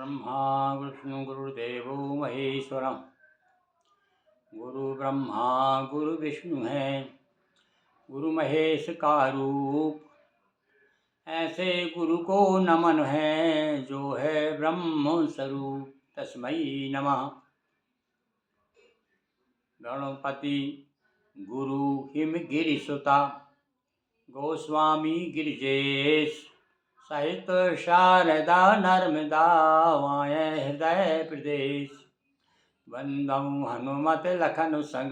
ब्रह्मा विष्णु गुरुदेवो महेश्वरम। गुरु ब्रह्मा गुरु विष्णु है, गुरु महेश का रूप। ऐसे गुरु को नमन है, जो है ब्रह्म स्वरूप। तस्मै नमः। गणपति गुरु हिमगिरि सुता, गोस्वामी गिरिजेश सहित शारदा नर्मदा वाये हृदय प्रदेश। वंदौ हनुमत लखन संग,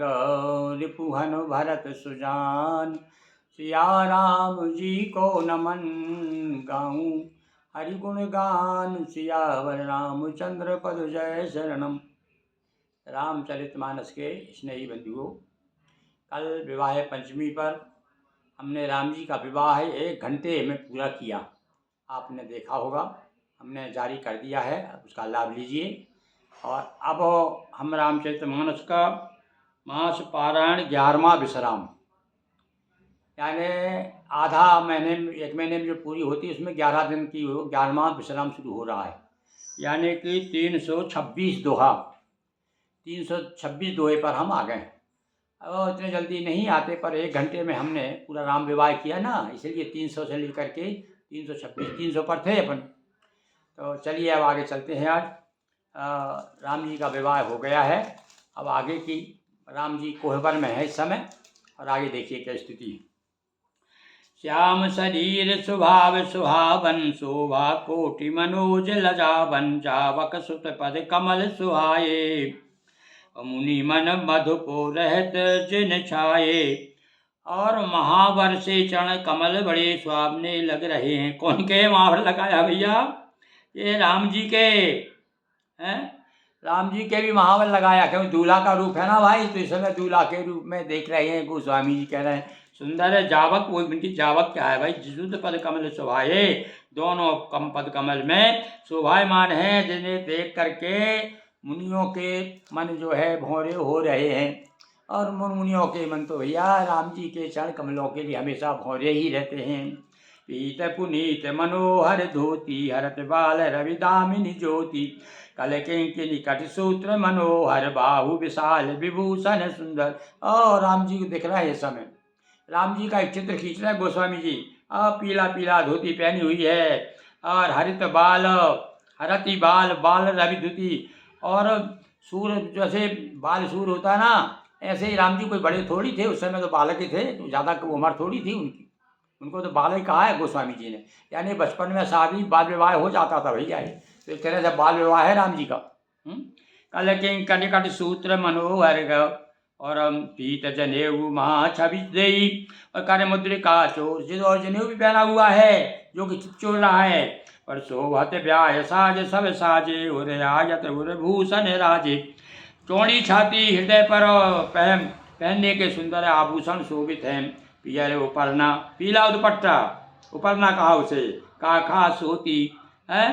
रिपुहन भरत सुजान। सिया राम जी को नमन, गाऊं हरि गुण गान। सियावर रामचंद्र पद जय शरणम। रामचरितमानस के स्नेही बंधुओं, कल विवाह पंचमी पर हमने राम जी का विवाह 1 घंटे में पूरा किया। आपने देखा होगा, हमने जारी कर दिया है, उसका लाभ लीजिए। और अब हम रामचरितमानस का मास पारायण 11वां विश्राम, यानी आधा महीने 1 महीने में जो पूरी होती है उसमें 11 दिन की 11वां विश्राम शुरू हो रहा है। यानी कि 326 दोहा, 326 दोहे पर हम आ गए। अब इतने जल्दी नहीं आते, पर 1 घंटे में हमने पूरा राम विवाह किया ना, इसलिए 300 से लेकर के 326 300 पर थे अपन। तो चलिए अब आगे चलते हैं। आज राम जी का विवाह हो गया है। अब आगे की, राम जी कोहबर में है इस समय, और आगे देखिए क्या स्थिति है। श्याम शरीर स्वभाव सुहावन, शोभा कोटि मनोज लजावन। जावक सुत पद कमल सुहाए, मुनि मन मधुपो रहत जिन छाए। और महावर से चरण कमल बड़े सुहावने लग रहे हैं। कौन के महावर लगाया भैया? ये राम जी के हैं। राम जी के भी महावर लगाया, क्योंकि दूल्हा का रूप है ना भाई, तो इस समय दूल्हा के रूप में देख रहे हैं। गोस्वामी जी कह रहे हैं सुंदर जावक, वो इनकी जावक क्या है भाई? जिसुत पद कमल शोभाए, दोनों कम पद कमल में शोभायमान है, जिन्हें देख करके मुनियों के मन जो है भौरे हो रहे हैं। और मुनियों के मन तो भैया राम जी के चरण कमलों के लिए हमेशा भौरे ही रहते हैं। पीत पुनीत मनोहर धोती, हरत बाल रवि दामिनी ज्योति। कल किंकिनी कट सूत्र मनोहर, बाहु विशाल विभूषण सुंदर। और राम जी को दिख रहा है इस समय, राम जी का एक चित्र खींच रहे हैं गोस्वामी जी। पीला पीला धोती पहनी हुई है, और हरित बाल, हरती बाल, बाल रवि धोती। और सूर जैसे बाल सूर होता है ना, ऐसे ही राम जी कोई बड़े थोड़ी थे, उस समय तो बालक ही थे, तो ज़्यादा उम्र थोड़ी थी उनकी। उनको तो बालक ही कहा है गोस्वामी जी ने, यानी बचपन में शादी बाल विवाह हो जाता था भैया। तो एक तरह से बाल विवाह है राम जी का। कल कनिकट सूत्र मनोहर, और पीत जनेऊ महा छवि देई। और कार्य मुद्रिका चोर, और जनेऊ भी पहना हुआ है जो कि चिपचोर रहा है। और शोभत ब्याह साज सब साजे, उर आयत उर भूषण राजे। चौड़ी छाती हृदय पर पहनने के सुंदर आभूषण शोभित हैं। पियर उपरना, पीला दुपट्टा, उपरना कहा उसे। काखा सोती है,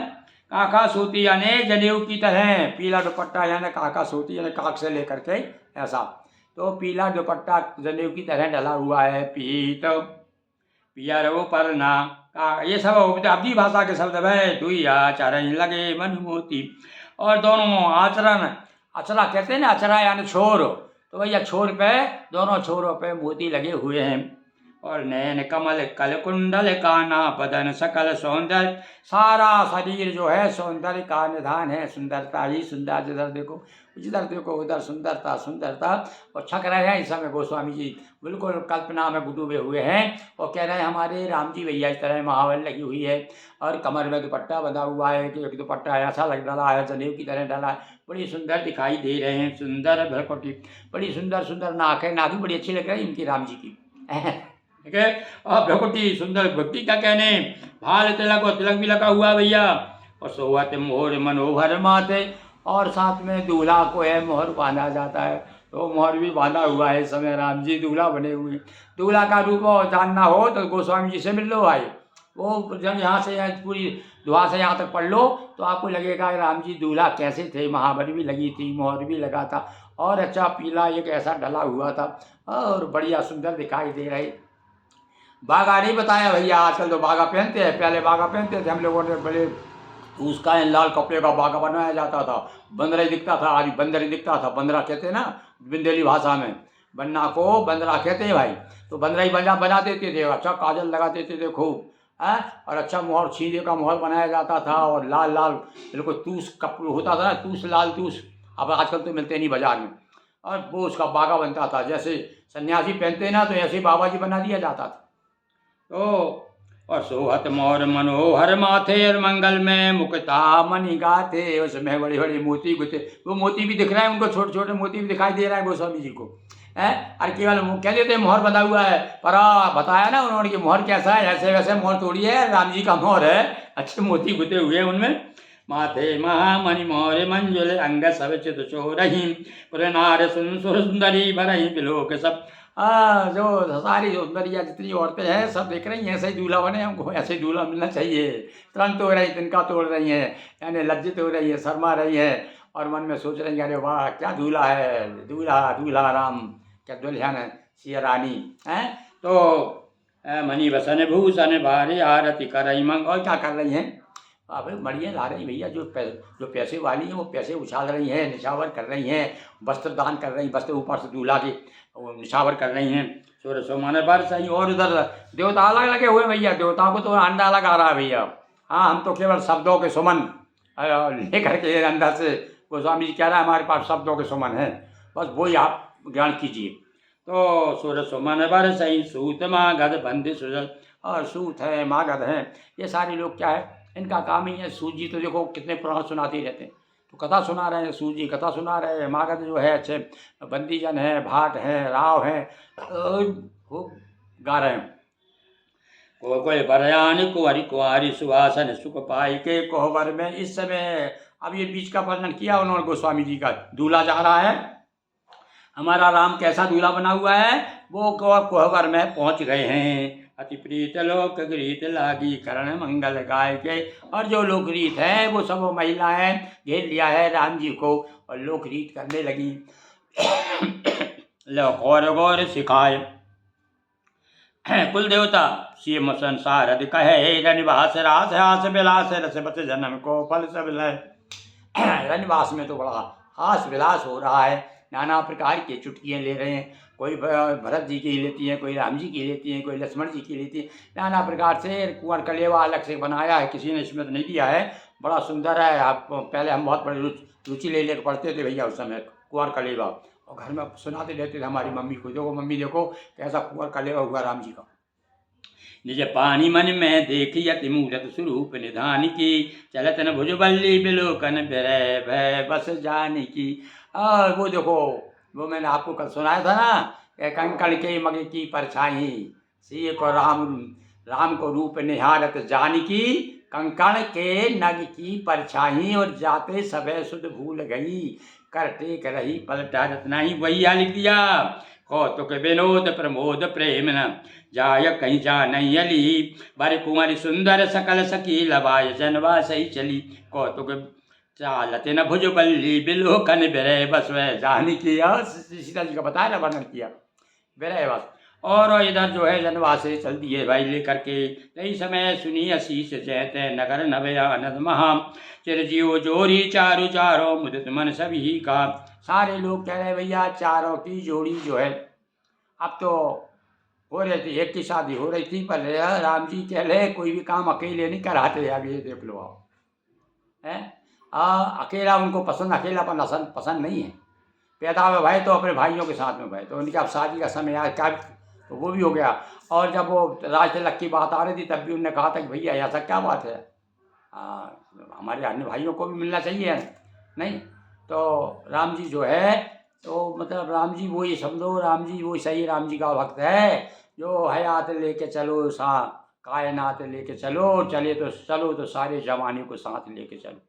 काका सोती यानी जनेऊ की तरह। पीला दुपट्टा यानी काका सोती, यानी काक से लेकर के ऐसा। तो पीला दुपट्टा जनेऊ की तरह डला हुआ है। पीत पियर उपरना, ये सब अवधी भाषा के शब्द है। दुइया चरण लगे मन मोती। और दोनों आचरण, अचरा कहते हैं ना, अचरा यानी छोर, तो भैया छोर पे, दोनों छोरों पे मोती लगे हुए हैं। और नयन कमल कल कुंडल काना, बदन सकल सौंदर्य। सारा शरीर जो है सौंदर्य का निधान है, सुंदरता ही सुंदर। जिधर देखो उधर सुंदरता सुंदरता। और छक रहे हैं इस समय गोस्वामी जी, बिल्कुल कल्पना में डूबे हुए हैं। और कह रहे हैं हमारे राम जी भैया इस तरह महावर लगी हुई है, और कमर में दुपट्टा बंधा हुआ है, कि एक दुपट्टा ऐसा लग डाला है, जनेऊ की तरह डाला है। बड़ी सुंदर दिखाई दे रहे हैं। सुंदर भ्रकुटी, बड़ी सुंदर सुंदर नाक है, नाक भी बड़ी अच्छी लग रही है इनकी राम जी की। ठीक है। और भ्रकुटी सुंदर, भक्ति का कहने। भाल तिलक, और तिलक भी लगा हुआ भैया। और सोहत मोहर मनोहर माथे, और साथ में दूल्हा को है मोहर बांधा जाता है, तो मोहर भी बांधा हुआ है इस समय। राम जी दूल्हा बने हुए। दूल्हा का रूप जानना हो तो गोस्वामी जी से मिल लो भाई। वो जब यहाँ से पूरी दुआ से यहाँ तक पढ़ लो तो आपको लगेगा राम जी दूल्हा कैसे थे। महावर भी लगी थी, मोहर भी लगा था, और अच्छा पीला एक ऐसा डला हुआ था, और बढ़िया सुंदर दिखाई दे रहे। बागा नहीं बताया भैया, आजकल तो बागा पहनते हैं, पहले बागा पहनते थे हम लोगों ने, बड़े तो उसका लाल कपड़े का बागा बनाया जाता था। बंदरा ही दिखता था, आज बंदर ही दिखता था। बंदरा कहते हैं ना बुंदेली भाषा में, बन्ना को बंदरा कहते हैं भाई। तो बंदरा ही बना देते थे, अच्छा काजल लगा देते थे खूब है, और अच्छा मोहर छींदे का मोहर बनाया जाता था, और लाल लाल बिल्कुल तूस कपड़े होता था ना, तूस लाल तूस, अब आजकल तो मिलते नहीं बाजार में। और वो उसका बागा बनता था, जैसे सन्यासी पहनते ना तो ऐसे बाबा जी बना दिया जाता था। तो और सोहत मोर मनोहर माथे और मंगल में मुक्ता मणि गाथे, उसमें बड़े बड़े मोती गुथे। वो मोती भी दिख रहे हैं उनको, छोटे छोटे मोती भी दिखाई दे रहे हैं गोस्वामी जी को है। और केवल कह देते मोहर बंधा हुआ है, पर बताया ना उन्होंने कि मोहर कैसा है, ऐसे वैसे मोहर थोड़ी है, राम जी का मोहर है, अच्छे मोती गुथे हुए हैं उनमें। माथे महामणि मोर मंजुल अंग सब चित चोरही, पुरनार सुंदरी भरही बिलोक सब। जो सारी सुंदरिया जितनी औरतें हैं सब देख रही हैं, ऐसे ही दूल्हा बने, हमको ऐसे ही दूल्हा मिलना चाहिए। तुरंत हो रही, तिनका तोड़ रही हैं, यानी लज्जित हो रही है, शर्मा रही है, और मन में सोच रही हैं अरे वाह क्या दूल्हा है, दूल्हा दूल्हा राम, क्या दुल्हन है सिया रानी है। तो मणि वसन भूषण भारी आरती कर रही मंग, और क्या कर रही हैं, अब बढ़िया ला रही भैया। जो पैसे वाली हैं वो पैसे उछाल रही हैं, निछावर कर रही हैं, वस्त्र दान कर रही हैं, वस्त्र ऊपर से दूल्हा के वो निछावर कर रही हैं। सूर्य सोमाने पर सही, और उधर देवता अलग लगे हुए भैया, देवताओं को तो अंडा अलग आ रहा है भैया। हाँ, हम तो केवल शब्दों के सुमन लेकर के अंदर से, गोस्वामी जी कह रहा है हमारे पास शब्दों के सुमन है, बस वही आप ज्ञान कीजिए। तो सूर्य सुमन बर सही सूत मागध बंदी सुजल, और सूत है मागध है, ये सारे लोग क्या है इनका काम ही है। सूत जी तो देखो कितने पुराण सुनाते ही रहते हैं, तो कथा सुना रहे हैं, सूत जी कथा सुना रहे हैं। मागध जो है अच्छे बंदीजन है, भाट है, राव है, वो गा रहे हैं। कोई बरयान कुंवरी कुंवारी सुहासन सुख पाई के कोहबर में। इस समय अब ये बीच का वर्णन किया उन्होंने गोस्वामी जी का, दूल्हा जा रहा है, हमारा राम कैसा दूल्हा बना हुआ है, वो कोहबर में पहुंच गए हैं। अति प्रीत लोक गीत लागी करण मंगल गाय के, और जो लोक रीत है वो सब महिलाएं घेर लिया है राम जी को, और लोक रीत करने लगी। लो गौर गौर सिखाए कुल देवता सीम संसार अधि कहे, रनिवास रास हास विलास रस बस जन्म को फल सब लय। रनिवास में तो बड़ा हास विलास हो रहा है, नाना प्रकार की चुटकियाँ ले रहे हैं, कोई भरत जी की लेती हैं, कोई राम जी की लेती हैं, कोई लक्ष्मण जी की लेती है, नाना प्रकार से। कुंवर कलेवा अलग से बनाया है, किसी ने इसमें तो नहीं दिया है, बड़ा सुंदर है। आप पहले हम बहुत बड़ी रुचि ले लेकर पढ़ते थे भैया उस समय कुंवर कलेवा, और घर में सुनाते रहते थे हमारी मम्मी को, देखो मम्मी देखो कैसा कुंवर कलेवा हुआ राम जी का। निज पानी मन में देखी अति मूरत स्वरूप निधान की, चलत न भुजबल्ली बिलोकन बिरह भय बस जानी की। और वो देखो, वो मैंने आपको कल सुनाया था ना, कंकड़ के मग की परछाई, सीय को राम को रूप निहारत जानकी, कंकड़ के नग की परछाई, और जाते सबे सुध भूल गई, कर टेक रही पलटा नहीं। वही लिख दिया, कौतुक विनोद प्रमोद प्रेम न जाय कहीं जा नहीं अली, बारी कुंवरी सुंदर सकल सकी लबाय जनवा सही चली, कौतुक चालत न भुजबल्ली बिलोकन बिरह बस वह जानी की। सीता जी का बताया ना, वर्णन किया बिरह बस। और इधर जो है जनवा से चल दिए भाई लेकर के, कई समय सुनी अशीष जयते नगर नवया अनद महा, चिरजीव जोरी चारु चारों मुदित मन सभी का। सारे लोग कह रहे भैया चारों की जोड़ी जो है, अब तो हो रही थी, एक की शादी हो रही थी, पर राम जी कह रहे कोई भी काम अकेले नहीं कराते। अब ये देख लो आप हैं, अकेला उनको पसंद, अकेलापन पसंद नहीं है। पैदा हुए भाई तो अपने भाइयों के साथ में भाई, तो उनके अब शादी का समय आया क्या, तो वो भी हो गया। और जब वो राज तिलक की बात आ रही थी तब भी उन्होंने कहा था कि भैया ऐसा क्या बात है, हमारे अन्य भाइयों को भी मिलना चाहिए नहीं। तो राम जी जो है, तो मतलब राम जी वही समझो, राम जी वही सही राम जी का भक्त है, जो हयात लेके चलो कायनात लेके चलो, चले तो चलो तो सारे जमाने को साथ लेके चलो।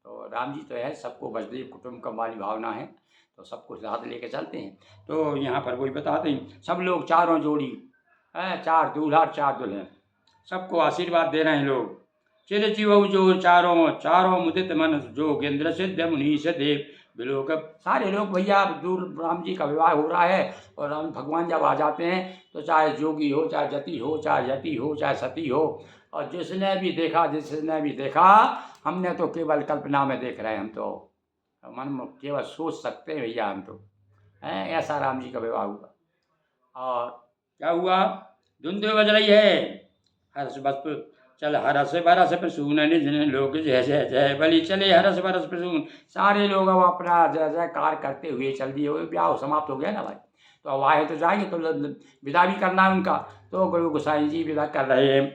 तो राम जी तो है, सबको वसुदेव कुटुंबकम वाली भावना है, तो सबको साथ लेके चलते हैं। तो यहाँ पर वही बताते हैं, सब लोग चारों जोड़ी है, चार दूल्हा चार दुल्हन, सबको आशीर्वाद दे रहे हैं लोग। चिरजीव जो चारों मुदित मन जोगेंद्र सिद्ध मुनीश देव बिलोक। सारे लोग भैया दूर राम जी का विवाह हो रहा है, और राम भगवान जब आ जाते हैं तो चाहे जोगी हो, चाहे जति हो, चाहे यति हो, चाहे सती हो, और जिसने भी देखा हमने तो केवल कल्पना में देख रहे हैं, हम तो मन में केवल सोच सकते हैं भैया हम तो हैं। ऐसा राम जी का विवाह हुआ। और क्या हुआ, धुन बज रही है, हर्ष बस चल हरस बरस प्रसून निज लोक जय जय जय बलि चले हरस बरस प्रसून। सारे लोग अब अपना जय जयकार करते हुए चल दिए। वो ब्याह समाप्त हो गया ना भाई, तो अब आए तो जाएंगे, तो विदा भी करना है उनका। तो गुरु गोसाई जी विदा कर रहे हैं।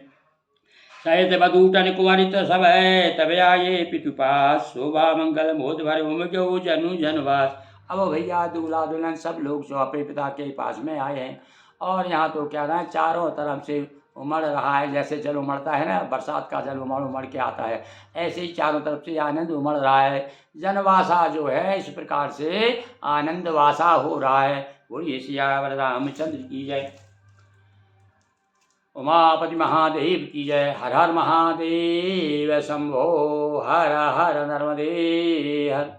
सहित बधूटन कुंवरित सब है, तब आए पितु पास शोभा मंगल मोद भर उमग्यो जनु जनवास। अब भैया दूल्हा दुल्हन सब लोग जो अपने पिता के पास में आए हैं। और यहाँ तो क्या ना, चारों तरफ से उमड़ रहा है, जैसे जल उमड़ता है ना, बरसात का जल उमड़ उमड़ के आता है, ऐसे ही चारों तरफ से आनंद उमड़ रहा है। जनवासा जो है इस प्रकार से आनंद वासा हो रहा है। बोलिए सियावर रामचंद्र की जय। उमापति महादेव की जय। हर हर महादेव शंभो हर हर नर्मदे हर।